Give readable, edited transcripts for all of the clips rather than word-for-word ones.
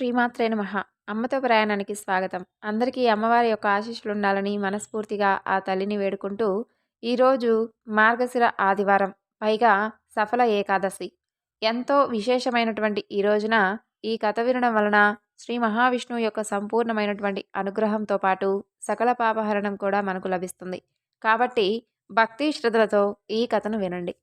శ్రీమాత్రే నమః. అమ్మతో ప్రయాణానికి స్వాగతం. అందరికీ అమ్మవారి యొక్క ఆశీస్సులు ఉండాలని మనస్ఫూర్తిగా ఆ తల్లిని వేడుకుంటూ, ఈరోజు మార్గశిర ఆదివారం, పైగా సఫల ఏకాదశి. ఎంతో విశేషమైనటువంటి ఈ రోజున ఈ కథ వినడం వలన శ్రీ మహావిష్ణువు యొక్క సంపూర్ణమైనటువంటి అనుగ్రహంతో పాటు సకల పాపహరణం కూడా మనకు లభిస్తుంది. కాబట్టి భక్తి శ్రద్ధలతో ఈ కథను వినండి.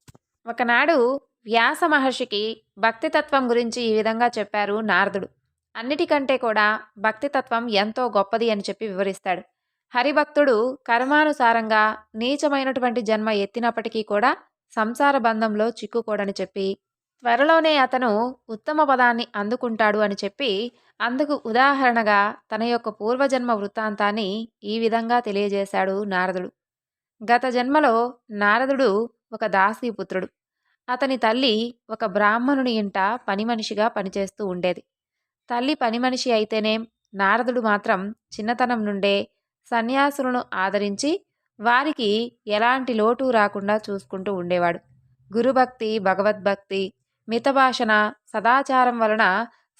ఒకనాడు వ్యాస మహర్షికి భక్తితత్వం గురించి ఈ విధంగా చెప్పారు నారదుడు. అన్నిటికంటే కూడా భక్తితత్వం ఎంతో గొప్పది అని చెప్పి వివరిస్తాడు. హరిభక్తుడు కర్మానుసారంగా నీచమైనటువంటి జన్మ ఎత్తినప్పటికీ కూడా సంసార బంధంలో చిక్కుకోడని చెప్పి, త్వరలోనే అతను ఉత్తమ పదాన్ని అందుకుంటాడు అని చెప్పి, అందుకు ఉదాహరణగా తన యొక్క పూర్వజన్మ వృత్తాంతాన్ని ఈ విధంగా తెలియజేశాడు నారదుడు. గత జన్మలో నారదుడు ఒక దాసీపుత్రుడు. అతని తల్లి ఒక బ్రాహ్మణుని ఇంట పని మనిషిగా పనిచేస్తూ ఉండేది. తల్లి పని మనిషి అయితేనేం, నారదుడు మాత్రం చిన్నతనం నుండే సన్యాసులను ఆదరించి వారికి ఎలాంటి లోటు రాకుండా చూసుకుంటూ ఉండేవాడు. గురుభక్తి, భగవద్భక్తి, మితభాషణ, సదాచారం వలన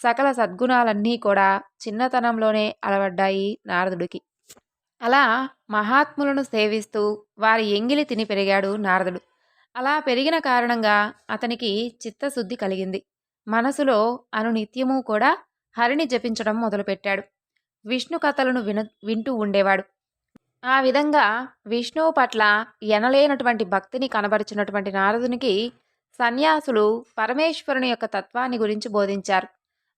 సకల సద్గుణాలన్నీ కూడా చిన్నతనంలోనే అలవడ్డాయి నారదుడికి. అలా మహాత్ములను సేవిస్తూ వారి ఎంగిలి తిని పెరిగాడు నారదుడు. అలా పెరిగిన కారణంగా అతనికి చిత్తశుద్ధి కలిగింది. మనసులో అనునిత్యము కూడా హరిని జపించడం మొదలుపెట్టాడు. విష్ణు కథలను వింటూ ఉండేవాడు. ఆ విధంగా విష్ణువు పట్ల ఎనలేనటువంటి భక్తిని కనబరిచినటువంటి నారదునికి సన్యాసులు పరమేశ్వరుని యొక్క తత్వాన్ని గురించి బోధించారు.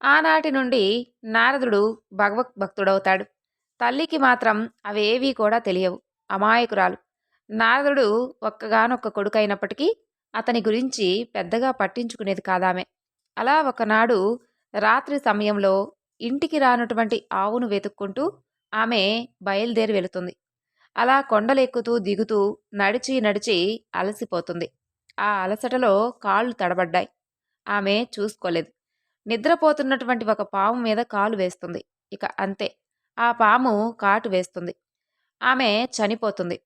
ఆనాటి నుండి నారదుడు భగవద్భక్తుడవుతాడు. తల్లికి మాత్రం అవేవీ కూడా తెలియవు, అమాయకురాలు. నారదుడు ఒక్కగానొక్క కొడుకైనప్పటికీ అతని గురించి పెద్దగా పట్టించుకునేది కాదామె. అలా ఒకనాడు రాత్రి సమయంలో ఇంటికి రానటువంటి ఆవును వెతుక్కుంటూ ఆమె బయలుదేరి వెళుతుంది. అలా కొండలెక్కుతూ దిగుతూ నడిచి నడిచి అలసిపోతుంది. ఆ అలసటలో కాళ్ళు తడబడ్డాయి. ఆమె చూసుకోలేదు. నిద్రపోతున్నటువంటి ఒక పాము మీద కాలు వేస్తుంది. ఇక అంతే, ఆ పాము కాటు వేస్తుంది. ఆమె చనిపోతుంది.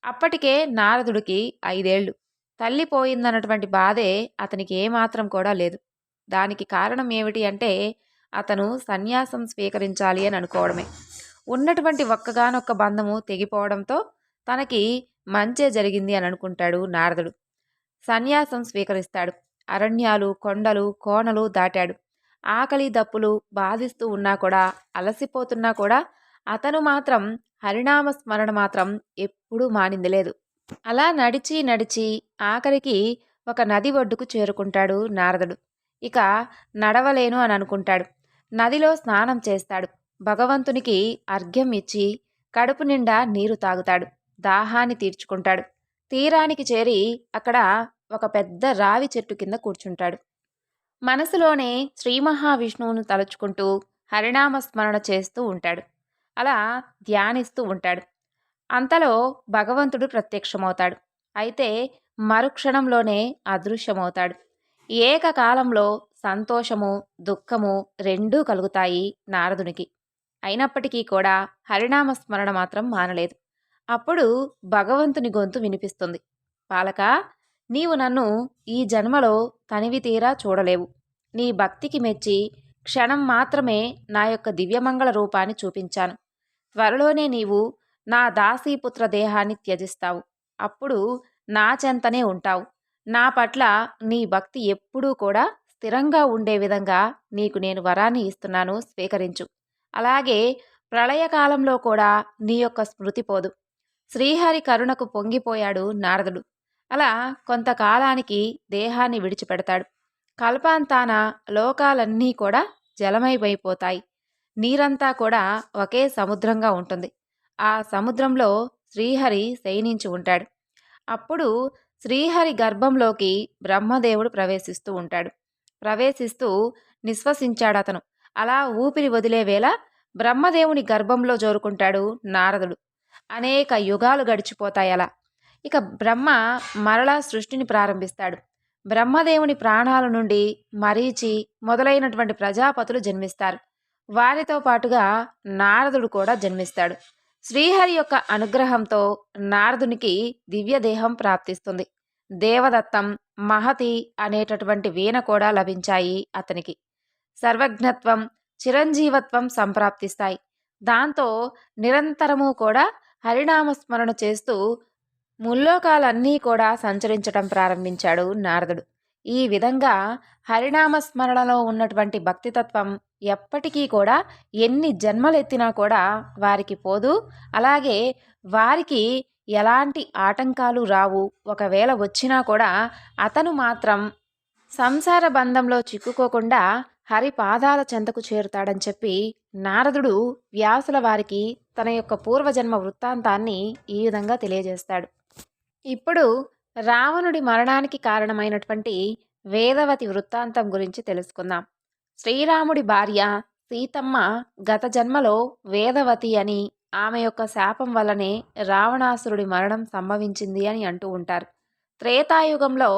అప్పటికే నారదుడికి 5 ఏళ్ళు. తల్లి పోయిందన్నటువంటి బాధే అతనికి ఏమాత్రం కూడా లేదు. దానికి కారణం ఏమిటి అంటే, అతను సన్యాసం స్వీకరించాలి అని అనుకోవడమే. ఉన్నటువంటి ఒక్కగానొక్క బంధము తెగిపోవడంతో తనకి మంచే జరిగింది అని అనుకుంటాడు నారదుడు. సన్యాసం స్వీకరిస్తాడు. అరణ్యాలు, కొండలు, కోనలు దాటాడు. ఆకలి దప్పులు బాధిస్తూ ఉన్నా కూడా, అలసిపోతున్నా కూడా అతను మాత్రం హరినామ స్మరణ మాత్రం ఎప్పుడూ మానింది లేదు. అలా నడిచి నడిచి ఆఖరికి ఒక నది ఒడ్డుకు చేరుకుంటాడు నారదుడు. ఇక నడవలేను అని అనుకుంటాడు. నదిలో స్నానం చేస్తాడు. భగవంతునికి అర్ఘ్యం ఇచ్చి కడుపు నిండా నీరు తాగుతాడు. దాహాన్ని తీర్చుకుంటాడు. తీరానికి చేరి అక్కడ ఒక పెద్ద రావి చెట్టు కింద కూర్చుంటాడు. మనసులోనే శ్రీ మహావిష్ణువును తలుచుకుంటూ హరినామ స్మరణ చేస్తూ ఉంటాడు. అలా ధ్యానిస్తూ ఉంటాడు. అంతలో భగవంతుడు ప్రత్యక్షమవుతాడు. అయితే మరుక్షణంలోనే అదృశ్యమవుతాడు. ఏకకాలంలో సంతోషము, దుఃఖము రెండూ కలుగుతాయి నారదునికి. అయినప్పటికీ కూడా హరినామ స్మరణ మాత్రం మానలేదు. అప్పుడు భగవంతుని గొంతు వినిపిస్తుంది. బాలక, నీవు నన్ను ఈ జన్మలో తనివి తీరా చూడలేవు. నీ భక్తికి మెచ్చి క్షణం మాత్రమే నా యొక్క దివ్యమంగళ రూపాన్ని చూపించాను. త్వరలోనే నీవు నా దాసీపుత్ర దేహాన్ని త్యజిస్తావు. అప్పుడు నా చెంతనే ఉంటావు. నా పట్ల నీ భక్తి ఎప్పుడూ కూడా స్థిరంగా ఉండే విధంగా నీకు నేను వరాన్ని ఇస్తున్నాను, స్వీకరించు. అలాగే ప్రళయకాలంలో కూడా నీ యొక్క స్మృతి పోదు. శ్రీహరి కరుణకు పొంగిపోయాడు నారదుడు. అలా కొంతకాలానికి దేహాన్ని విడిచిపెడతాడు. కల్పాంతాన లోకాలన్నీ కూడా జలమైపోతాయి. నీరంతా కూడా ఒకే సముద్రంగా ఉంటుంది. ఆ సముద్రంలో శ్రీహరి శయనించి ఉంటాడు. అప్పుడు శ్రీహరి గర్భంలోకి బ్రహ్మదేవుడు ప్రవేశిస్తూ ఉంటాడు. ప్రవేశిస్తూ నిశ్వసించాడు అతను. అలా ఊపిరి వదిలే వేళ బ్రహ్మదేవుని గర్భంలో జోరుకుంటాడు నారదుడు. అనేక యుగాలు గడిచిపోతాయి అలా. ఇక బ్రహ్మ మరలా సృష్టిని ప్రారంభిస్తాడు. బ్రహ్మదేవుని ప్రాణాల నుండి మరీచి మొదలైనటువంటి ప్రజాపతులు జన్మిస్తారు. వారితో పాటుగా నారదుడు కూడా జన్మిస్తాడు. శ్రీహరి యొక్క అనుగ్రహంతో నారదునికి దివ్యదేహం ప్రాప్తిస్తుంది. దేవదత్తం, మహతి అనేటటువంటి వీణ కూడా లభించాయి అతనికి. సర్వజ్ఞత్వం, చిరంజీవత్వం సంప్రాప్తిస్తాయి. దాంతో నిరంతరము కూడా హరినామ స్మరణ చేస్తూ ముల్లోకాలన్నీ కూడా సంచరించటం ప్రారంభించాడు నారదుడు. ఈ విధంగా హరినామ స్మరణలో ఉన్నటువంటి భక్తితత్వం ఎప్పటికీ కూడా ఎన్ని జన్మలెత్తినా కూడా వారికి పోదు. అలాగే వారికి ఎలాంటి ఆటంకాలు రావు. ఒకవేళ వచ్చినా కూడా అతను మాత్రం సంసార బంధంలో చిక్కుకోకుండా హరి పాదాల చెంతకు చేరుతాడని చెప్పి నారదుడు వ్యాసుల వారికి తన యొక్క పూర్వజన్మ వృత్తాంతాన్ని ఈ విధంగా తెలియజేస్తాడు. ఇప్పుడు రావణుడి మరణానికి కారణమైనటువంటి వేదవతి వృత్తాంతం గురించి తెలుసుకుందాం. శ్రీరాముడి భార్య సీతమ్మ గత జన్మలో వేదవతి అని, ఆమె యొక్క శాపం వల్లనే రావణాసురుడి మరణం సంభవించింది అని అంటూ ఉంటారు. త్రేతాయుగంలో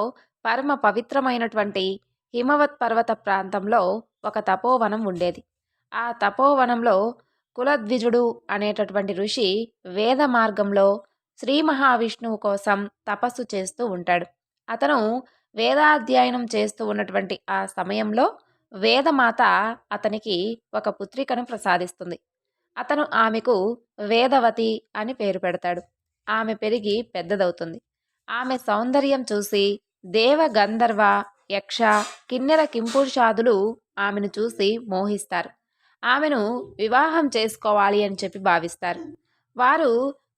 పరమ పవిత్రమైనటువంటి హిమవత్ పర్వత ప్రాంతంలో ఒక తపోవనం ఉండేది. ఆ తపోవనంలో కులద్విజుడు అనేటటువంటి ఋషి వేద మార్గంలో శ్రీ మహావిష్ణువు కోసం తపస్సు చేస్తూ ఉంటాడు. అతను వేదాధ్యయనం చేస్తూ ఉన్నటువంటి ఆ సమయంలో వేదమాత అతనికి ఒక పుత్రికను ప్రసాదిస్తుంది. అతను ఆమెకు వేదవతి అని పేరు పెడతాడు. ఆమె పెరిగి పెద్దదవుతుంది. ఆమె సౌందర్యం చూసి దేవ గంధర్వ యక్ష కిన్నెర కింపురుషాదులు ఆమెను చూసి మోహిస్తారు. ఆమెను వివాహం చేసుకోవాలి అని చెప్పి భావిస్తారు. వారు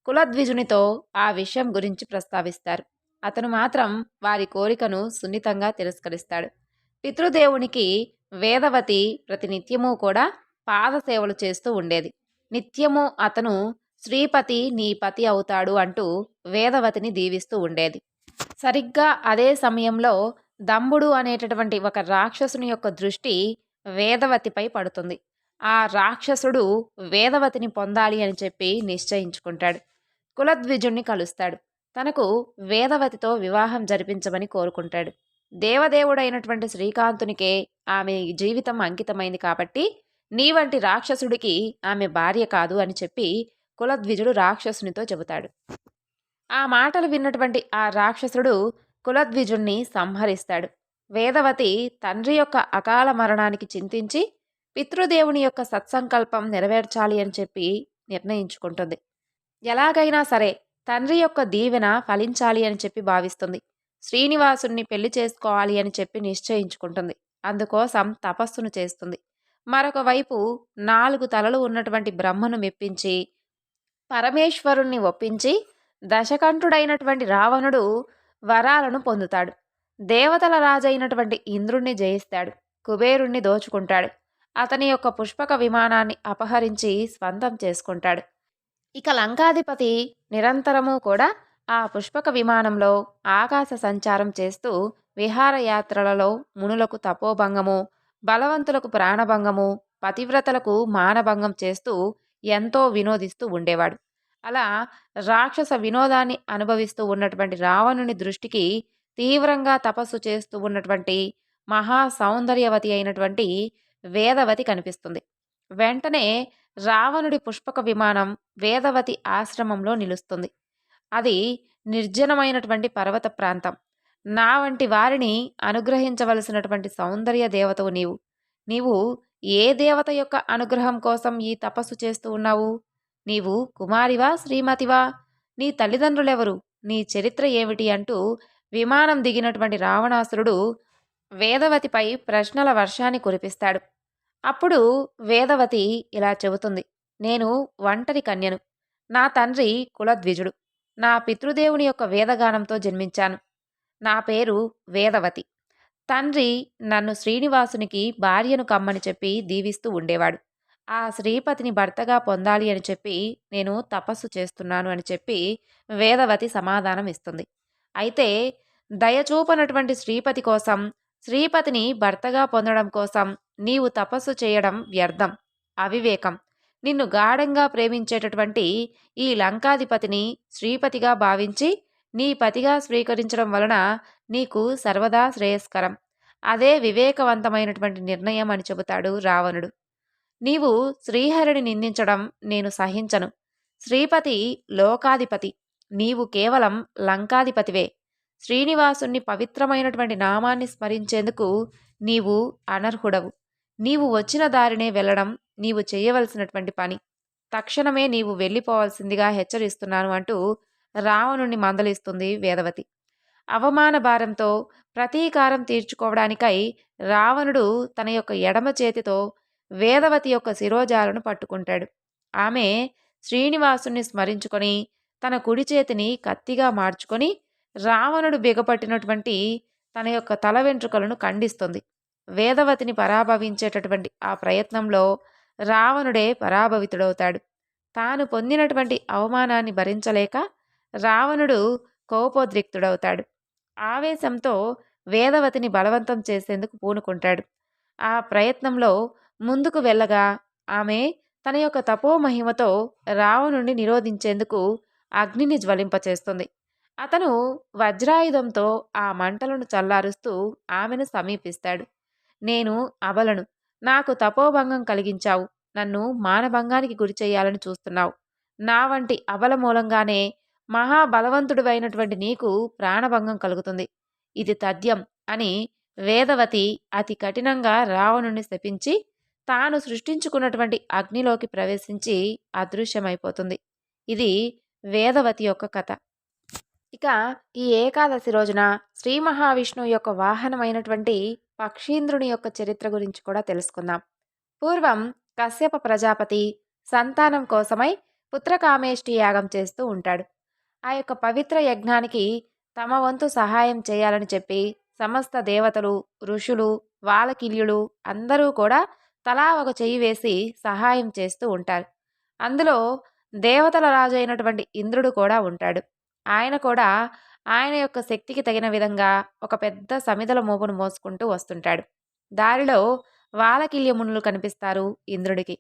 కులద్విజునితో ఆ విషయం గురించి ప్రస్తావిస్తారు. అతను మాత్రం వారి కోరికను సున్నితంగా తిరస్కరిస్తాడు. పితృదేవునికి వేదవతి ప్రతినిత్యము కూడా పాదసేవలు చేస్తూ ఉండేది. నిత్యము అతను శ్రీపతి నీ పతి అవుతాడు అంటూ వేదవతిని దీవిస్తూ ఉండేది. సరిగ్గా అదే సమయంలో దంబుడు అనేటటువంటి ఒక రాక్షసుని యొక్క దృష్టి వేదవతిపై పడుతుంది. ఆ రాక్షసుడు వేదవతిని పొందాలి అని చెప్పి నిశ్చయించుకుంటాడు. కులద్విజుణ్ణి కలుస్తాడు. తనకు వేదవతితో వివాహం జరిపించమని కోరుకుంటాడు. దేవదేవుడైనటువంటి శ్రీకాంతునికే ఆమె జీవితం అంకితమైంది కాబట్టి నీ వంటి రాక్షసుడికి ఆమె భార్య కాదు అని చెప్పి కులద్విజుడు రాక్షసునితో చెబుతాడు. ఆ మాటలు విన్నటువంటి ఆ రాక్షసుడు కులద్విజుణ్ణి సంహరిస్తాడు. వేదవతి తండ్రి యొక్క అకాల మరణానికి చింతించి పితృదేవుని యొక్క సత్సంకల్పం నెరవేర్చాలి అని చెప్పి నిర్ణయించుకుంటుంది. ఎలాగైనా సరే తండ్రి యొక్క దీవెన ఫలించాలి అని చెప్పి భావిస్తుంది. శ్రీనివాసుని పెళ్లి చేసుకోవాలి అని చెప్పి నిశ్చయించుకుంటుంది. అందుకోసం తపస్సును చేస్తుంది. మరొక వైపు 4 తలలు ఉన్నటువంటి బ్రహ్మను మెప్పించి పరమేశ్వరుణ్ణి ఒప్పించి దశకంఠుడైనటువంటి రావణుడు వరాలను పొందుతాడు. దేవతల రాజైనటువంటి ఇంద్రుణ్ణి జయిస్తాడు. కుబేరుణ్ణి దోచుకుంటాడు. అతని యొక్క పుష్పక విమానాన్ని అపహరించి స్వంతం చేసుకుంటాడు. ఇక లంకాధిపతి నిరంతరము కూడా ఆ పుష్పక విమానంలో ఆకాశ సంచారం చేస్తూ విహారయాత్రలలో మునులకు తపోభంగము, బలవంతులకు ప్రాణభంగము, పతివ్రతలకు మానభంగం చేస్తూ ఎంతో వినోదిస్తూ ఉండేవాడు. అలా రాక్షస వినోదాన్ని అనుభవిస్తూ ఉన్నటువంటి రావణుని దృష్టికి తీవ్రంగా తపస్సు చేస్తూ ఉన్నటువంటి మహా సౌందర్యవతి అయినటువంటి వేదవతి కనిపిస్తుంది. వెంటనే రావణుడి పుష్పక విమానం వేదవతి ఆశ్రమంలో నిలుస్తుంది. అది నిర్జనమైనటువంటి పర్వత ప్రాంతం. నా వంటి వారిని అనుగ్రహించవలసినటువంటి సౌందర్య దేవతవు నీవు. నీవు ఏ దేవత యొక్క అనుగ్రహం కోసం ఈ తపస్సు చేస్తూ ఉన్నావు? నీవు కుమారివా, శ్రీమతివా? నీ తల్లిదండ్రులెవరు? నీ చరిత్ర ఏమిటి అంటూ విమానం దిగినటువంటి రావణాసురుడు వేదవతిపై ప్రశ్నల వర్షాన్ని కురిపిస్తాడు. అప్పుడు వేదవతి ఇలా చెబుతుంది. నేను ఒంటరి కన్యను. నా తండ్రి కులద్విజుడు. నా పితృదేవుని యొక్క వేదగానంతో జన్మించాను. నా పేరు వేదవతి. తండ్రి నన్ను శ్రీనివాసునికి భార్యను కమ్మని చెప్పి దీవిస్తూ ఉండేవాడు. ఆ శ్రీపతిని భర్తగా పొందాలి అని చెప్పి నేను తపస్సు చేస్తున్నాను అని చెప్పి వేదవతి సమాధానం ఇస్తుంది. అయితే దయచూపనటువంటి శ్రీపతి కోసం, శ్రీపతిని భర్తగా పొందడం కోసం నీవు తపస్సు చేయడం వ్యర్థం, అవివేకం. నిన్ను గాఢంగా ప్రేమించేటటువంటి ఈ లంకాధిపతిని శ్రీపతిగా భావించి నీ పతిగా స్వీకరించడం వలన నీకు సర్వదా శ్రేయస్కరం. అదే వివేకవంతమైనటువంటి నిర్ణయం అని చెబుతాడు రావణుడు. నీవు శ్రీహరిని నిందించడం నేను సహించను. శ్రీపతి లోకాధిపతి, నీవు కేవలం లంకాధిపతివే. శ్రీనివాసుని పవిత్రమైనటువంటి నామాన్ని స్మరించేందుకు నీవు అనర్హుడవు. నీవు వచ్చిన దారినే వెళ్ళడం నీవు చేయవలసినటువంటి పని. తక్షణమే నీవు వెళ్ళిపోవాల్సిందిగా హెచ్చరిస్తున్నాను అంటూ రావణుణ్ణి మందలిస్తుంది వేదవతి. అవమాన భారంతో ప్రతీకారం తీర్చుకోవడానికై రావణుడు తన యొక్క ఎడమ చేతితో వేదవతి యొక్క శిరోజాలను పట్టుకుంటాడు. ఆమె శ్రీనివాసుని స్మరించుకొని తన కుడి చేతిని కత్తిగా మార్చుకొని రావణుడు బిగపట్టినటువంటి తన యొక్క తల వెంట్రుకలను ఖండిస్తుంది. వేదవతిని పరాభవించేటటువంటి ఆ ప్రయత్నంలో రావణుడే పరాభవితుడవుతాడు. తాను పొందినటువంటి అవమానాన్ని భరించలేక రావణుడు కోపోద్రిక్తుడవుతాడు. ఆవేశంతో వేదవతిని బలవంతం చేసేందుకు పూనుకుంటాడు. ఆ ప్రయత్నంలో ముందుకు వెళ్ళగా ఆమె తన యొక్క తపోమహిమతో రావణుణ్ణి నిరోధించేందుకు అగ్నిని జ్వలింపచేస్తుంది. అతను వజ్రాయుధంతో ఆ మంటలను చల్లారుస్తూ ఆమెను సమీపిస్తాడు. నేను అబలను, నాకు తపోభంగం కలిగించావు, నన్ను మానభంగానికి గురి చేయాలని చూస్తున్నావు. నా వంటి అబల మూలంగానే మహాబలవంతుడివైనటువంటి నీకు ప్రాణభంగం కలుగుతుంది. ఇది తథ్యం అని వేదవతి అతి కఠినంగా రావణుణ్ణి శపించి తాను సృష్టించుకున్నటువంటి అగ్నిలోకి ప్రవేశించి అదృశ్యమైపోతుంది. ఇది వేదవతి యొక్క కథ. ఇక ఈ ఏకాదశి రోజున శ్రీ మహావిష్ణువు యొక్క వాహనమైనటువంటి పక్షీంద్రుని యొక్క చరిత్ర గురించి కూడా తెలుసుకుందాం. పూర్వం కశ్యప ప్రజాపతి సంతానం కోసమై పుత్రకామేష్టి యాగం చేస్తూ ఉంటాడు. ఆ యొక్క పవిత్ర యజ్ఞానికి తమ వంతు సహాయం చేయాలని చెప్పి సమస్త దేవతలు, ఋషులు, వాలకిల్యులు అందరూ కూడా తలా ఒక చెయ్యి వేసి సహాయం చేస్తూ ఉంటారు. అందులో దేవతల రాజు అయినటువంటి ఇంద్రుడు కూడా ఉంటాడు. ఆయన కూడా ఆయన యొక్క శక్తికి తగిన విధంగా ఒక పెద్ద సమిదల మోపును మోసుకుంటూ వస్తుంటాడు. దారిలో వాలకిల్య మునులు కనిపిస్తారు ఇంద్రుడికి.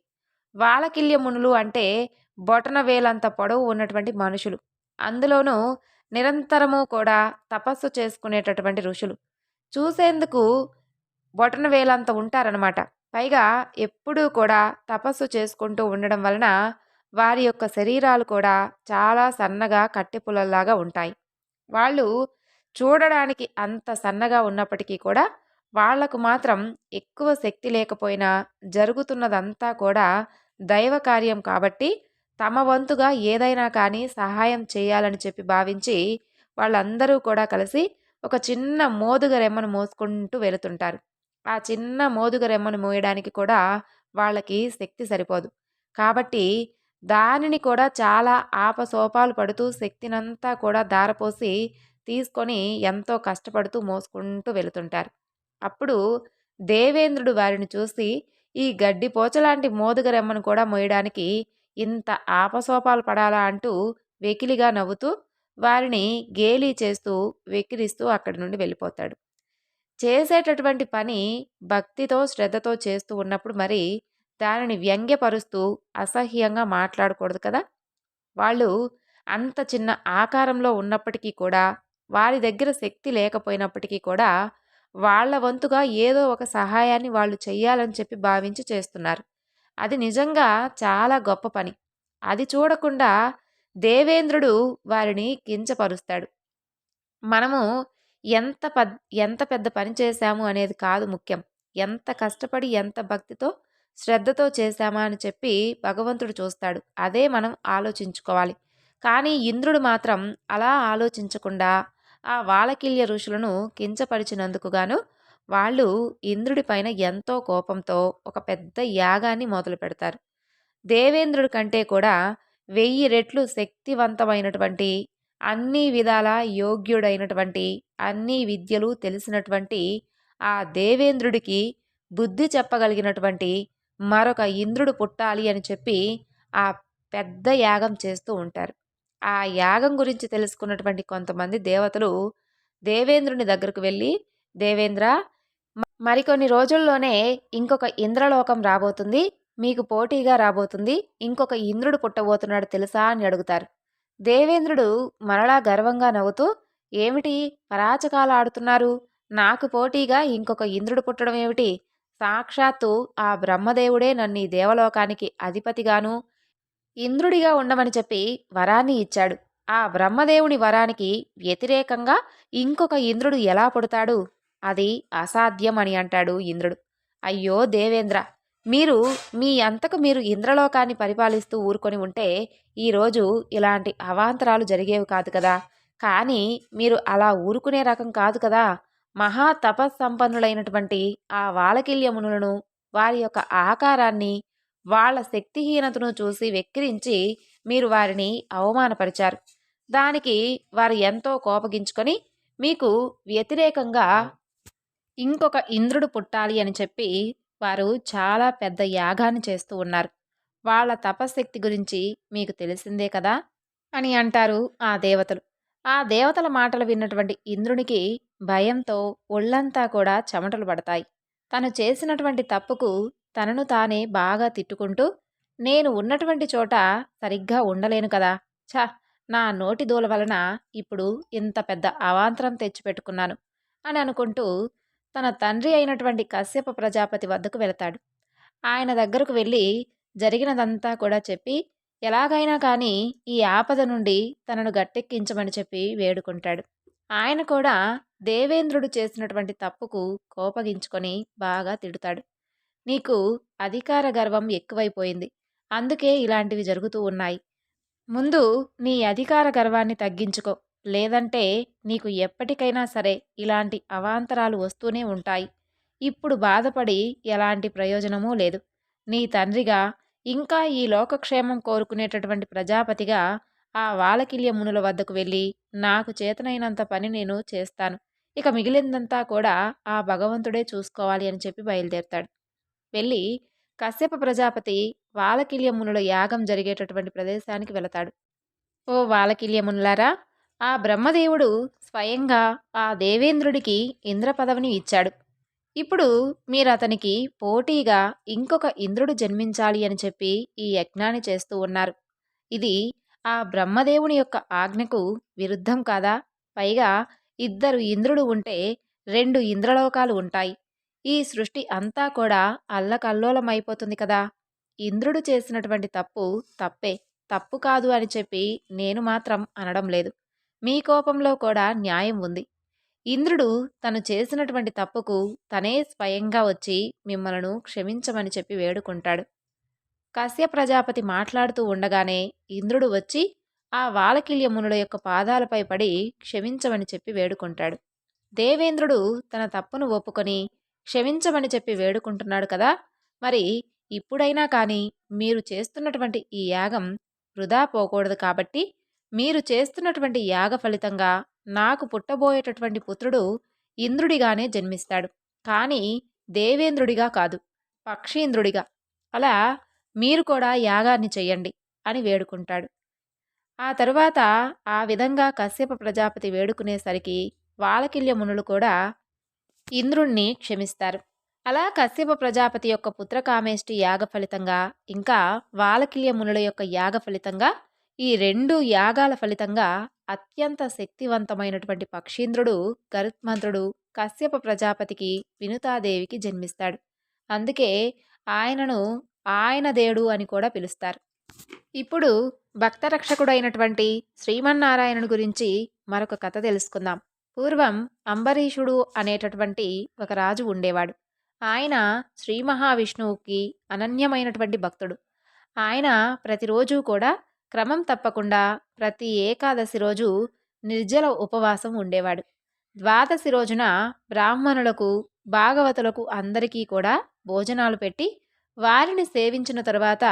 వాలకిల్య మునులు అంటే బొటన వేలంత పొడవు ఉన్నటువంటి మనుషులు. అందులోనూ నిరంతరము కూడా తపస్సు చేసుకునేటటువంటి ఋషులు. చూసేందుకు బొటన వేలంత ఉంటారనమాట. పైగా ఎప్పుడూ కూడా తపస్సు చేసుకుంటూ ఉండడం వలన వారి యొక్క శరీరాలు కూడా చాలా సన్నగా కట్టెపుల్లల్లాగా ఉంటాయి. వాళ్ళు చూడడానికి అంత సన్నగా ఉన్నప్పటికీ కూడా వాళ్లకు మాత్రం ఎక్కువ శక్తి లేకపోయినా జరుగుతున్నదంతా కూడా దైవ కార్యం కాబట్టి తమ వంతుగా ఏదైనా కానీ సహాయం చేయాలని చెప్పి భావించి వాళ్ళందరూ కూడా కలిసి ఒక చిన్న మోదుగ రెమ్మను మోసుకుంటూ వెళుతుంటారు. ఆ చిన్న మోదుగ రెమ్మను మోయడానికి కూడా వాళ్ళకి శక్తి సరిపోదు. కాబట్టి దానిని కూడా చాలా ఆపసోపాలు పడుతూ శక్తినంతా కూడా ధారపోసి తీసుకొని ఎంతో కష్టపడుతూ మోసుకుంటూ వెళుతుంటారు. అప్పుడు దేవేంద్రుడు వారిని చూసి ఈ గడ్డిపోచలాంటి మోదుగ రెమ్మను కూడా మోయడానికి ఇంత ఆపసోపాలు పడాలా అంటూ వెకిలిగా నవ్వుతూ వారిని గేలీ చేస్తూ వెక్కిరిస్తూ అక్కడి నుండి వెళ్ళిపోతాడు. చేసేటటువంటి పని భక్తితో శ్రద్ధతో చేస్తూ ఉన్నప్పుడు మరి దానిని వ్యంగ్యపరుస్తూ అసహ్యంగా మాట్లాడకూడదు కదా. వాళ్ళు అంత చిన్న ఆకారంలో ఉన్నప్పటికీ కూడా వారి దగ్గర శక్తి లేకపోయినప్పటికీ కూడా వాళ్ళ వంతుగా ఏదో ఒక సహాయాన్ని వాళ్ళు చెయ్యాలని చెప్పి భావించి చేస్తున్నారు. అది నిజంగా చాలా గొప్ప పని. అది చూడకుండా దేవేంద్రుడు వారిని కించపరుస్తాడు. మనము ఎంత పెద్ద పని చేశాము అనేది కాదు ముఖ్యం, ఎంత కష్టపడి ఎంత భక్తితో శ్రద్ధతో చేశామా అని చెప్పి భగవంతుడు చూస్తాడు. అదే మనం ఆలోచించుకోవాలి. కానీ ఇంద్రుడు మాత్రం అలా ఆలోచించకుండా ఆ వాలకిల్య ఋషులను కించపరిచినందుకు గాను వాళ్ళు ఇంద్రుడి పైన ఎంతో కోపంతో ఒక పెద్ద యాగాన్ని మొదలు పెడతారు. దేవేంద్రుడి కంటే కూడా 1000 రెట్లు శక్తివంతమైనటువంటి, అన్ని విధాల యోగ్యుడైనటువంటి, అన్ని విద్యలు తెలిసినటువంటి ఆ దేవేంద్రుడికి బుద్ధి చెప్పగలిగినటువంటి మరొక ఇంద్రుడు పుట్టాలి అని చెప్పి ఆ పెద్ద యాగం చేస్తూ ఉంటారు. ఆ యాగం గురించి తెలుసుకున్నటువంటి కొంతమంది దేవతలు దేవేంద్రుని దగ్గరకు వెళ్ళి, దేవేంద్ర, మరికొన్ని రోజుల్లోనే ఇంకొక ఇంద్రలోకం రాబోతుంది, మీకు పోటీగా రాబోతుంది, ఇంకొక ఇంద్రుడు పుట్టబోతున్నాడు తెలుసా అని అడుగుతారు. దేవేంద్రుడు మరలా గర్వంగా నవ్వుతూ, ఏమిటి పరాచకాలు ఆడుతున్నారు, నాకు పోటీగా ఇంకొక ఇంద్రుడు పుట్టడం ఏమిటి, సాక్షాత్తు ఆ బ్రహ్మదేవుడే నన్ను ఈ దేవలోకానికి అధిపతిగాను ఇంద్రుడిగా ఉండమని చెప్పి వరాన్ని ఇచ్చాడు. ఆ బ్రహ్మదేవుని వరానికి వ్యతిరేకంగా ఇంకొక ఇంద్రుడు ఎలా పుడతాడు, అది అసాధ్యం అని అంటాడు ఇంద్రుడు. అయ్యో దేవేంద్ర! మీరు మీ అంతకు మీరు ఇంద్రలోకాన్ని పరిపాలిస్తూ ఊరుకొని ఉంటే, ఈరోజు ఇలాంటి అవాంతరాలు జరిగేవి కాదు కదా! కానీ మీరు అలా ఊరుకునే రకం కాదు కదా! మహా తపస్సంపన్నులైనటువంటి ఆ వాలకిల్య మునులను, వారి యొక్క ఆకారాన్ని, వాళ్ళ శక్తిహీనతను చూసి వెక్కిరించి మీరు వారిని అవమానపరిచారు. దానికి వారు ఎంతో కోపగించుకొని మీకు వ్యతిరేకంగా ఇంకొక ఇంద్రుడు పుట్టాలి అని చెప్పి వారు చాలా పెద్ద యాగాన్ని చేస్తూ ఉన్నారు. వాళ్ళ తపశ్శక్తి గురించి మీకు తెలిసిందే కదా! అని అంటారు ఆ దేవతలు. ఆ దేవతల మాటలు విన్నటువంటి ఇంద్రునికి భయంతో ఒళ్ళంతా కూడా చెమటలు పడతాయి. తను చేసినటువంటి తప్పుకు తనను తానే బాగా తిట్టుకుంటూ, నేను ఉన్నటువంటి చోట సరిగ్గా ఉండలేను కదా! ఛ! నా నోటి దూల వలన ఇప్పుడు ఇంత పెద్ద అవాంతరం తెచ్చిపెట్టుకున్నాను అని అనుకుంటూ తన తండ్రి అయినటువంటి కశ్యప ప్రజాపతి వద్దకు వెళతాడు. ఆయన దగ్గరకు వెళ్ళి జరిగినదంతా కూడా చెప్పి ఎలాగైనా కానీ ఈ ఆపద నుండి తనను గట్టెక్కించమని చెప్పి వేడుకుంటాడు. ఆయన కూడా దేవేంద్రుడు చేసినటువంటి తప్పుకు కోపగించుకొని బాగా తిడుతాడు. నీకు అధికార గర్వం ఎక్కువైపోయింది. అందుకే ఇలాంటివి జరుగుతూ ఉన్నాయి. ముందు నీ అధికార గర్వాన్ని తగ్గించుకో. లేదంటే నీకు ఎప్పటికైనా సరే ఇలాంటి అవాంతరాలు వస్తూనే ఉంటాయి. ఇప్పుడు బాధపడి ఎలాంటి ప్రయోజనమూ లేదు. నీ తండ్రిగా, ఇంకా ఈ లోకక్షేమం కోరుకునేటటువంటి ప్రజాపతిగా ఆ వాలకిల్య మునుల వద్దకు వెళ్ళి నాకు చేతనైనంత పని నేను చేస్తాను. ఇక మిగిలిందంతా కూడా ఆ భగవంతుడే చూసుకోవాలి అని చెప్పి బయలుదేరతాడు. వెళ్ళి కశ్యప ప్రజాపతి వాలకిల్య మునుల యాగం జరిగేటటువంటి ప్రదేశానికి వెళతాడు. ఓ వాలకిల్యమునులారా! ఆ బ్రహ్మదేవుడు స్వయంగా ఆ దేవేంద్రుడికి ఇంద్ర పదవిని ఇచ్చాడు. ఇప్పుడు మీరతనికి పోటీగా ఇంకొక ఇంద్రుడు జన్మించాలి అని చెప్పి ఈ యజ్ఞాన్ని చేస్తూ ఉన్నారు. ఇది ఆ బ్రహ్మదేవుని యొక్క ఆజ్ఞకు విరుద్ధం కాదా? పైగా ఇద్దరు ఇంద్రుడు ఉంటే 2 ఇంద్రలోకాలు ఉంటాయి. ఈ సృష్టి అంతా కూడా అల్లకల్లోలమైపోతుంది కదా! ఇంద్రుడు చేసినటువంటి తప్పు తప్పే. తప్పు కాదు అని చెప్పి నేను మాత్రం అనడం లేదు. మీ కోపంలో కూడా న్యాయం ఉంది. ఇంద్రుడు తను చేసినటువంటి తప్పుకు తనే స్వయంగా వచ్చి మిమ్మలను క్షమించమని చెప్పి వేడుకుంటాడు. కశ్య ప్రజాపతి మాట్లాడుతూ ఉండగానే ఇంద్రుడు వచ్చి ఆ వాలకిల్య మునుల యొక్క పాదాలపై పడి క్షమించమని చెప్పి వేడుకుంటాడు. దేవేంద్రుడు తన తప్పును ఒప్పుకొని క్షమించమని చెప్పి వేడుకుంటున్నాడు కదా! మరి ఇప్పుడైనా కానీ మీరు చేస్తున్నటువంటి ఈ యాగం వృధా పోకూడదు కాబట్టి మీరు చేస్తున్నటువంటి యాగ ఫలితంగా నాకు పుట్టబోయేటటువంటి పుత్రుడు ఇంద్రుడిగానే జన్మిస్తాడు. కానీ దేవేంద్రుడిగా కాదు, పక్షీంద్రుడిగా. అలా మీరు కూడా యాగాన్ని చెయ్యండి అని వేడుకుంటాడు. ఆ తరువాత ఆ విధంగా కశ్యప ప్రజాపతి వేడుకునేసరికి వాలకిల్య మునులు కూడా ఇంద్రుణ్ణి క్షమిస్తారు. అలా కశ్యప ప్రజాపతి యొక్క పుత్రకామేష్టి యాగ ఫలితంగా, ఇంకా వాలకిల్య మునుల యొక్క యాగ ఫలితంగా, ఈ 2 యాగాల ఫలితంగా అత్యంత శక్తివంతమైనటువంటి పక్షీంద్రుడు గరుత్మంతుడు కశ్యప ప్రజాపతికి వినుతాదేవికి జన్మిస్తాడు. అందుకే ఆయనను ఆయనదేవుడు అని కూడా పిలుస్తారు. ఇప్పుడు భక్తరక్షకుడైనటువంటి శ్రీమన్నారాయణుని గురించి మరొక కథ తెలుసుకుందాం. పూర్వం అంబరీషుడు అనేటటువంటి ఒక రాజు ఉండేవాడు. ఆయన శ్రీ మహావిష్ణువుకి అనన్యమైనటువంటి భక్తుడు. ఆయన ప్రతిరోజు కూడా క్రమం తప్పకుండా ప్రతి ఏకాదశి రోజు నిర్జల ఉపవాసం ఉండేవాడు. ద్వాదశి రోజున బ్రాహ్మణులకు, భాగవతులకు అందరికీ కూడా భోజనాలు పెట్టి వారిని సేవించిన తరువాత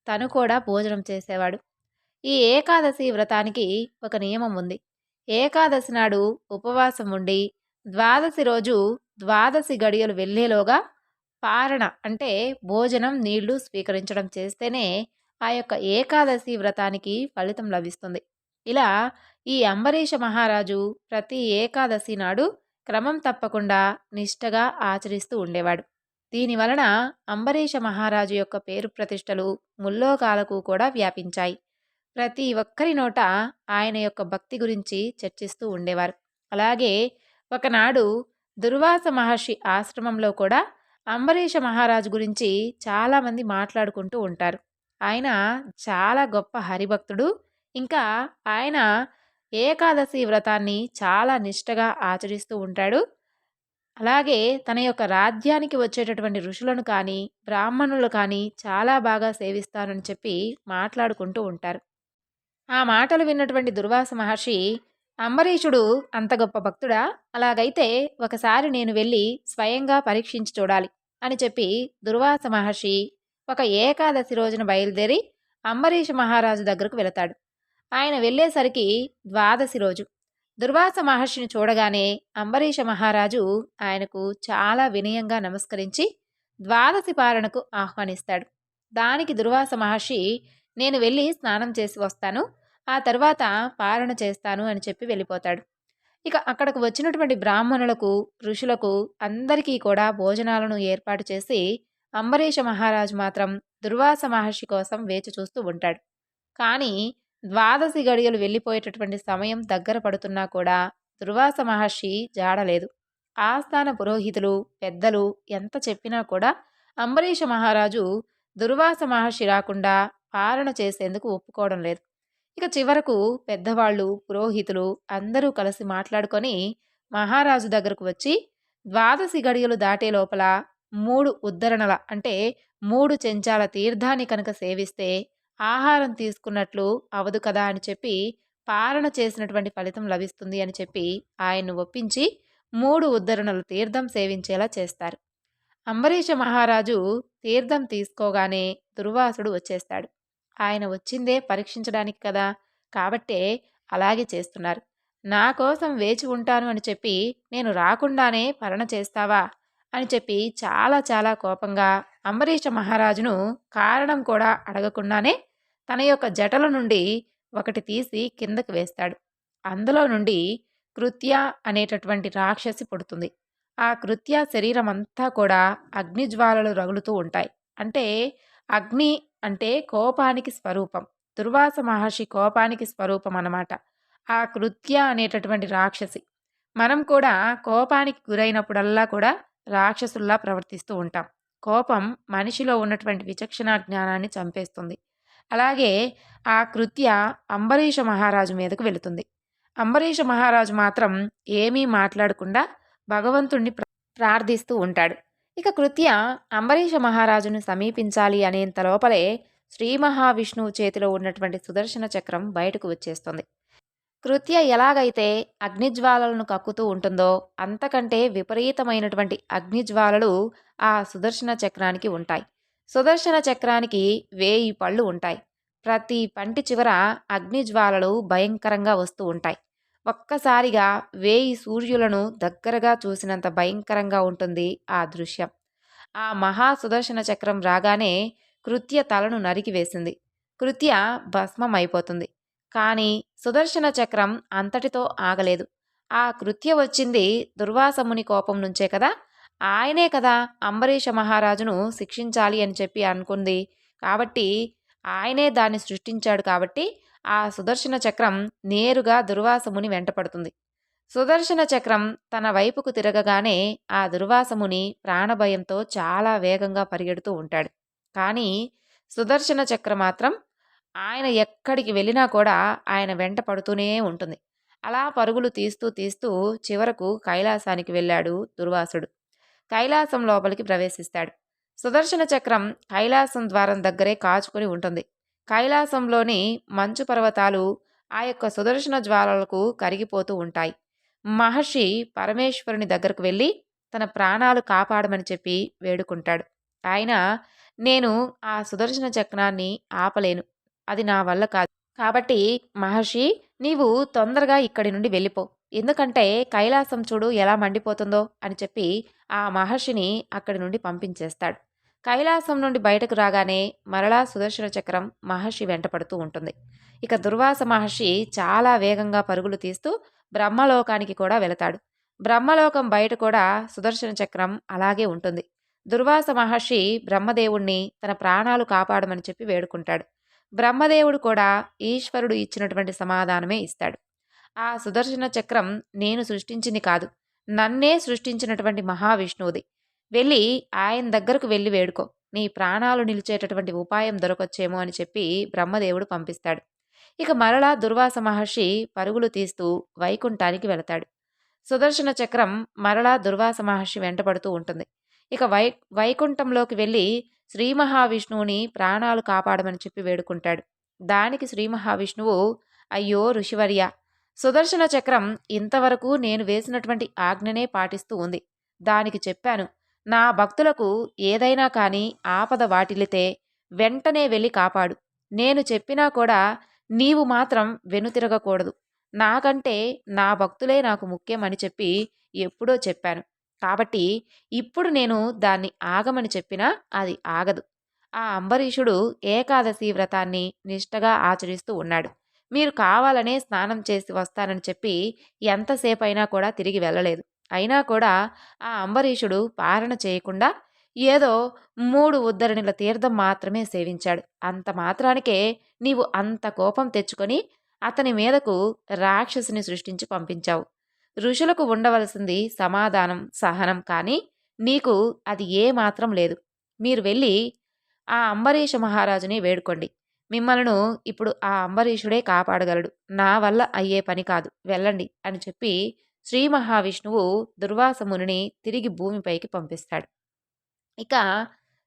తను కూడా భోజనం చేసేవాడు. ఈ ఏకాదశి వ్రతానికి ఒక నియమం ఉంది. ఏకాదశి నాడు ఉపవాసం ఉండి ద్వాదశి రోజు ద్వాదశి గడియలు వెళ్ళేలోగా పారణ అంటే భోజనం, నీళ్లు స్వీకరించడం చేస్తేనే ఆ యొక్క ఏకాదశి వ్రతానికి ఫలితం లభిస్తుంది. ఇలా ఈ అంబరీష మహారాజు ప్రతి ఏకాదశి నాడు క్రమం తప్పకుండా నిష్టగా ఆచరిస్తూ ఉండేవాడు. దీనివలన అంబరీష మహారాజు యొక్క పేరు ప్రతిష్టలు ముల్లోకాలకు కూడా వ్యాపించాయి. ప్రతి ఒక్కరి నోట ఆయన యొక్క భక్తి గురించి చర్చిస్తూ ఉండేవారు. అలాగే ఒకనాడు దుర్వాస మహర్షి ఆశ్రమంలో కూడా అంబరీష మహారాజు గురించి చాలామంది మాట్లాడుకుంటూ ఉంటారు. ఆయన చాలా గొప్ప హరిభక్తుడు. ఇంకా ఆయన ఏకాదశి వ్రతాన్ని చాలా నిష్టగా ఆచరిస్తూ ఉంటాడు. అలాగే తన యొక్క రాజ్యానికి వచ్చేటటువంటి ఋషులను కానీ, బ్రాహ్మణులు కానీ చాలా బాగా సేవిస్తానని చెప్పి మాట్లాడుకుంటూ ఉంటారు. ఆ మాటలు విన్నటువంటి దుర్వాస మహర్షి, అంబరీషుడు అంత గొప్ప భక్తుడా? అలాగైతే ఒకసారి నేను వెళ్ళి స్వయంగా పరీక్షించి చూడాలి అని చెప్పి దుర్వాస మహర్షి ఒక ఏకాదశి రోజున బయలుదేరి అంబరీష మహారాజు దగ్గరకు వెళతాడు. ఆయన వెళ్ళేసరికి ద్వాదశి రోజు. దుర్వాస మహర్షిని చూడగానే అంబరీష మహారాజు ఆయనకు చాలా వినయంగా నమస్కరించి ద్వాదశి పాలనకు ఆహ్వానిస్తాడు. దానికి దుర్వాస మహర్షి, నేను వెళ్ళి స్నానం చేసి వస్తాను, ఆ తర్వాత పాలన చేస్తాను అని చెప్పి వెళ్ళిపోతాడు. ఇక అక్కడకు వచ్చినటువంటి బ్రాహ్మణులకు, ఋషులకు అందరికీ కూడా భోజనాలను ఏర్పాటు చేసి అంబరీష మహారాజు మాత్రం దుర్వాస మహర్షి కోసం వేచి చూస్తూ ఉంటాడు. కానీ ద్వాదశి గడియలు వెళ్ళిపోయేటటువంటి సమయం దగ్గర పడుతున్నా కూడా దుర్వాస మహర్షి జాడలేదు. ఆస్థాన పురోహితులు, పెద్దలు ఎంత చెప్పినా కూడా అంబరీష మహారాజు దుర్వాస మహర్షి రాకుండా పాలన చేసేందుకు ఒప్పుకోవడం లేదు. ఇక చివరకు పెద్దవాళ్ళు, పురోహితులు అందరూ కలిసి మాట్లాడుకొని మహారాజు దగ్గరకు వచ్చి, ద్వాదశి గడియలు దాటే లోపల 3 ఉద్ధరణల అంటే 3 చెంచాల తీర్థాన్ని కనుక సేవిస్తే ఆహారం తీసుకున్నట్లు అవదు కదా అని చెప్పి, పాలన చేసినటువంటి ఫలితం లభిస్తుంది అని చెప్పి ఆయన్ను ఒప్పించి 3 ఉద్ధరణలు తీర్థం సేవించేలా చేస్తారు. అంబరీష మహారాజు తీర్థం తీసుకోగానే దుర్వాసుడు వచ్చేస్తాడు. ఆయన వచ్చిందే పరీక్షించడానికి కదా, కాబట్టే అలాగే చేస్తున్నారు. నా కోసం వేచి ఉంటాను అని చెప్పి నేను రాకుండానే పలన చేస్తావా అని చెప్పి చాలా చాలా కోపంగా అంబరీష మహారాజును కారణం కూడా అడగకుండానే తన యొక్క జటల నుండి ఒకటి తీసి కిందకు వేస్తాడు. అందులో నుండి కృత్య అనేటటువంటి రాక్షసి పుడుతుంది. ఆ కృత్య శరీరం అంతా కూడా అగ్నిజ్వాలలు రగులుతూ ఉంటాయి. అంటే అగ్ని అంటే కోపానికి స్వరూపం. దుర్వాస మహర్షి కోపానికి స్వరూపం అన్నమాట ఆ కృత్య అనేటటువంటి రాక్షసి. మనం కూడా కోపానికి గురైనప్పుడల్లా కూడా రాక్షసుల్లా ప్రవర్తిస్తూ ఉంటాం. కోపం మనిషిలో ఉన్నటువంటి విచక్షణ జ్ఞానాన్ని చంపేస్తుంది. అలాగే ఆ కృత్య అంబరీష మహారాజు మీదకు వెళుతుంది. అంబరీష మహారాజు మాత్రం ఏమీ మాట్లాడకుండా భగవంతుణ్ణి ప్రార్థిస్తూ ఉంటాడు. ఇక కృత్య అంబరీష మహారాజును సమీపించాలి అనేంత లోపలే శ్రీ మహావిష్ణువు చేతిలో ఉన్నటువంటి సుదర్శన చక్రం బయటకు వచ్చేస్తుంది. కృత్య ఎలాగైతే అగ్నిజ్వాలలను కక్కుతూ ఉంటుందో అంతకంటే విపరీతమైనటువంటి అగ్నిజ్వాలలు ఆ సుదర్శన చక్రానికి ఉంటాయి. సుదర్శన చక్రానికి 1000 పళ్ళు ఉంటాయి. ప్రతి పంటి చివర అగ్నిజ్వాలలు భయంకరంగా వస్తూ ఉంటాయి. ఒక్కసారిగా 1000 సూర్యులను దగ్గరగా చూసినంత భయంకరంగా ఉంటుంది ఆ దృశ్యం. ఆ మహా సుదర్శన చక్రం రాగానే కృత్య తలను నరికివేసింది. కృత్య భస్మం అయిపోతుంది. కానీ సుదర్శన చక్రం అంతటితో ఆగలేదు. ఆ కృత్య వచ్చింది దుర్వాసముని కోపం నుంచే కదా, ఆయనే కదా అంబరీష మహారాజును శిక్షించాలి అని చెప్పి అనుకుంది. కాబట్టి ఆయనే దాన్ని సృష్టించాడు కాబట్టి ఆ సుదర్శన చక్రం నేరుగా దుర్వాసముని వెంటపడుతుంది. సుదర్శన చక్రం తన వైపుకు తిరగగానే ఆ దుర్వాసముని ప్రాణభయంతో చాలా వేగంగా పరిగెడుతూ ఉంటాడు. కానీ సుదర్శన చక్రం మాత్రం ఆయన ఎక్కడికి వెళ్ళినా కూడా ఆయన వెంట పడుతూనే ఉంటుంది. అలా పరుగులు తీస్తూ తీస్తూ చివరకు కైలాసానికి వెళ్ళాడు దుర్వాసుడు. కైలాసం లోపలికి ప్రవేశిస్తాడు. సుదర్శన చక్రం కైలాసం ద్వారం దగ్గరే కాచుకొని ఉంటుంది. కైలాసంలోని మంచు పర్వతాలు ఆ యొక్క సుదర్శన జ్వాలలకు కరిగిపోతూ ఉంటాయి. మహర్షి పరమేశ్వరుని దగ్గరకు వెళ్ళి తన ప్రాణాలు కాపాడమని చెప్పి వేడుకుంటాడు. ఆయన, నేను ఆ సుదర్శన చక్రాన్ని ఆపలేను, అది నా వల్ల కాదు. కాబట్టి మహర్షి, నీవు తొందరగా ఇక్కడి నుండి వెళ్ళిపో, ఎందుకంటే కైలాసం చూడు ఎలా మండిపోతుందో అని చెప్పి ఆ మహర్షిని అక్కడి నుండి పంపించేస్తాడు. కైలాసం నుండి బయటకు రాగానే మరలా సుదర్శన చక్రం మహర్షి వెంటపడుతూ ఉంటుంది. ఇక దుర్వాస మహర్షి చాలా వేగంగా పరుగులు తీస్తూ బ్రహ్మలోకానికి కూడా వెళతాడు. బ్రహ్మలోకం బయట కూడా సుదర్శన చక్రం అలాగే ఉంటుంది. దుర్వాస మహర్షి బ్రహ్మదేవుణ్ణి తన ప్రాణాలు కాపాడమని చెప్పి వేడుకుంటాడు. బ్రహ్మదేవుడు కూడా ఈశ్వరుడు ఇచ్చినటువంటి సమాధానమే ఇస్తాడు. ఆ సుదర్శన చక్రం నేను సృష్టించింది కాదు, నన్నే సృష్టించినటువంటి మహావిష్ణువుది. వెళ్ళి ఆయన దగ్గరకు వెళ్ళి వేడుకో, నీ ప్రాణాలు నిలిచేటటువంటి ఉపాయం దొరకొచ్చేమో అని చెప్పి బ్రహ్మదేవుడు పంపిస్తాడు. ఇక మరలా దుర్వాస మహర్షి పరుగులు తీస్తూ వైకుంఠానికి వెళతాడు. సుదర్శన చక్రం మరలా దుర్వాస మహర్షి వెంటబడుతూ ఉంటుంది. ఇక వైకుంఠంలోకి వెళ్ళి శ్రీ మహావిష్ణువుని ప్రాణాలు కాపాడమని చెప్పి వేడుకుంటాడు. దానికి శ్రీ మహావిష్ణువు, అయ్యో ఋషివర్య, సుదర్శన చక్రం ఇంతవరకు నేను వేసినటువంటి ఆజ్ఞనే పాటిస్తూ ఉంది. దానికి చెప్పాను, నా భక్తులకు ఏదైనా కానీ ఆపద వాటిల్లితే వెంటనే వెళ్ళి కాపాడు. నేను చెప్పినా కూడా నీవు మాత్రం వెనుతిరగకూడదు. నాకంటే నా భక్తులే నాకు ముఖ్యం అని చెప్పి ఎప్పుడో చెప్పాను. కాబట్టి ఇప్పుడు నేను దాన్ని ఆగమని చెప్పినా అది ఆగదు. ఆ అంబరీషుడు ఏకాదశి వ్రతాన్ని నిష్టగా ఆచరిస్తూ ఉన్నాడు. మీరు కావాలనే స్నానం చేసి వస్తానని చెప్పి ఎంతసేపైనా కూడా తిరిగి వెళ్ళలేదు. అయినా కూడా ఆ అంబరీషుడు పారణ చేయకుండా ఏదో 3 ఉద్ధరణిల తీర్థం మాత్రమే సేవించాడు. అంత మాత్రానికే నీవు అంత కోపం తెచ్చుకొని అతని మీదకు రాక్షసుని సృష్టించి పంపించావు. ఋషులకు ఉండవలసింది సమాధానం, సహనం, కానీ నీకు అది ఏ మాత్రం లేదు. మీరు వెళ్ళి ఆ అంబరీష మహారాజుని వేడుకోండి. మిమ్మలను ఇప్పుడు ఆ అంబరీషుడే కాపాడగలడు. నా వల్ల అయ్యే పని కాదు. వెళ్ళండి అని చెప్పి శ్రీ మహావిష్ణువు దుర్వాస మునిని తిరిగి భూమిపైకి పంపిస్తాడు. ఇక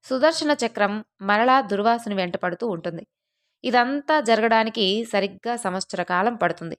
సుదర్శన చక్రం మరలా దుర్వాసుని వెంటపడుతూ ఉంటుంది. ఇదంతా జరగడానికి సరిగ్గా సంవత్సర కాలం పడుతుంది.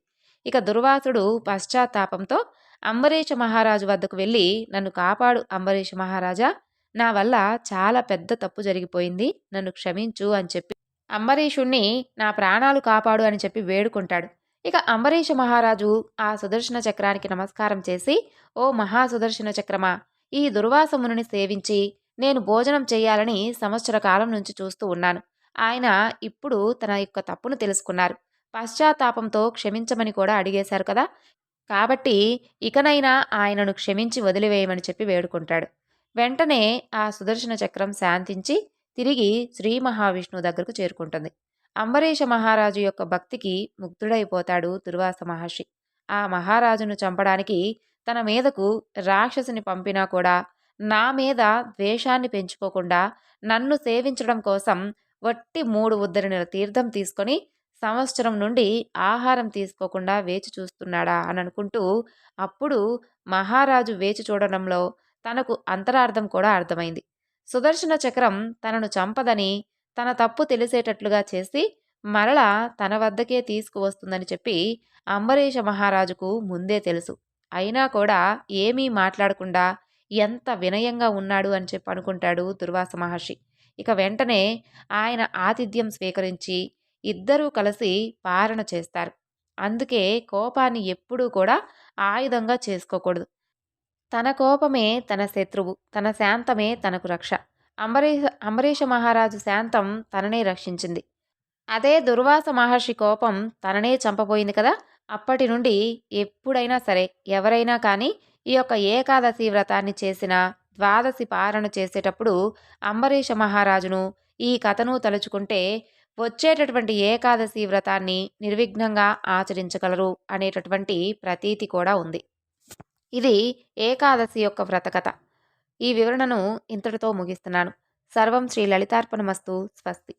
ఇక దుర్వాసుడు పశ్చాత్తాపంతో అంబరీష మహారాజు వద్దకు వెళ్ళి, నన్ను కాపాడు అంబరీష మహారాజా, నా వల్ల చాలా పెద్ద తప్పు జరిగిపోయింది, నన్ను క్షమించు అని చెప్పి అంబరీషుణ్ణి నా ప్రాణాలు కాపాడు అని చెప్పి వేడుకుంటాడు. ఇక అంబరీష మహారాజు ఆ సుదర్శన చక్రానికి నమస్కారం చేసి, ఓ మహాసుదర్శన చక్రమా, ఈ దుర్వాస మునిని సేవించి నేను భోజనం చేయాలని సంవత్సర కాలం నుంచి చూస్తూ ఉన్నాను. ఆయన ఇప్పుడు తన యొక్క తప్పును తెలుసుకున్నారు. పశ్చాత్తాపంతో క్షమించమని కూడా అడిగేశారు కదా, కాబట్టి ఇకనైనా ఆయనను క్షమించి వదిలివేయమని చెప్పి వేడుకుంటాడు. వెంటనే ఆ సుదర్శన చక్రం శాంతించి తిరిగి శ్రీ మహావిష్ణువు దగ్గరకు చేరుకుంటుంది. అంబరీష మహారాజు యొక్క భక్తికి ముగ్ధుడైపోతాడు దుర్వాస మహర్షి. ఆ మహారాజును చంపడానికి తన మీదకు రాక్షసుని పంపినా కూడా నా మీద ద్వేషాన్ని పెంచుకోకుండా నన్ను సేవించడం కోసం వట్టి 3 ఉద్ధరణల తీర్థం తీసుకొని సంవత్సరం నుండి ఆహారం తీసుకోకుండా వేచి చూస్తున్నాడా అని అనుకుంటూ, అప్పుడు మహారాజు వేచి చూడడంలో తనకు అంతరార్థం కూడా అర్థమైంది. సుదర్శన చక్రం తనను చంపదని, తన తప్పు తెలిసేటట్లుగా చేసి మరలా తన వద్దకే తీసుకువస్తుందని చెప్పి అంబరీష మహారాజుకు ముందే తెలుసు. అయినా కూడా ఏమీ మాట్లాడకుండా ఎంత వినయంగా ఉన్నాడు అని చెప్పి అనుకుంటాడు దుర్వాస మహర్షి. ఇక వెంటనే ఆయన ఆతిథ్యం స్వీకరించి ఇద్దరూ కలిసి పారణ చేస్తారు. అందుకే కోపాన్ని ఎప్పుడూ కూడా ఆయుధంగా చేసుకోకూడదు. తన కోపమే తన శత్రువు, తన శాంతమే తనకు రక్ష. అంబరీష మహారాజు శాంతం తననే రక్షించింది. అదే దుర్వాస మహర్షి కోపం తననే చంపబోయింది కదా. అప్పటి నుండి ఎప్పుడైనా సరే ఎవరైనా కానీ ఈ యొక్క ఏకాదశి వ్రతాన్ని చేసిన, ద్వాదశి పారణ చేసేటప్పుడు అంబరీష మహారాజును ఈ కథను తలుచుకుంటే వచ్చేటటువంటి ఏకాదశి వ్రతాన్ని నిర్విఘ్నంగా ఆచరించగలరు అనేటటువంటి ప్రతీతి కూడా ఉంది. ఇది ఏకాదశి యొక్క వ్రతకథ. ఈ వివరణను ఇంతటితో ముగిస్తున్నాను. సర్వం శ్రీ లలితార్పణమస్తు. స్వస్తి.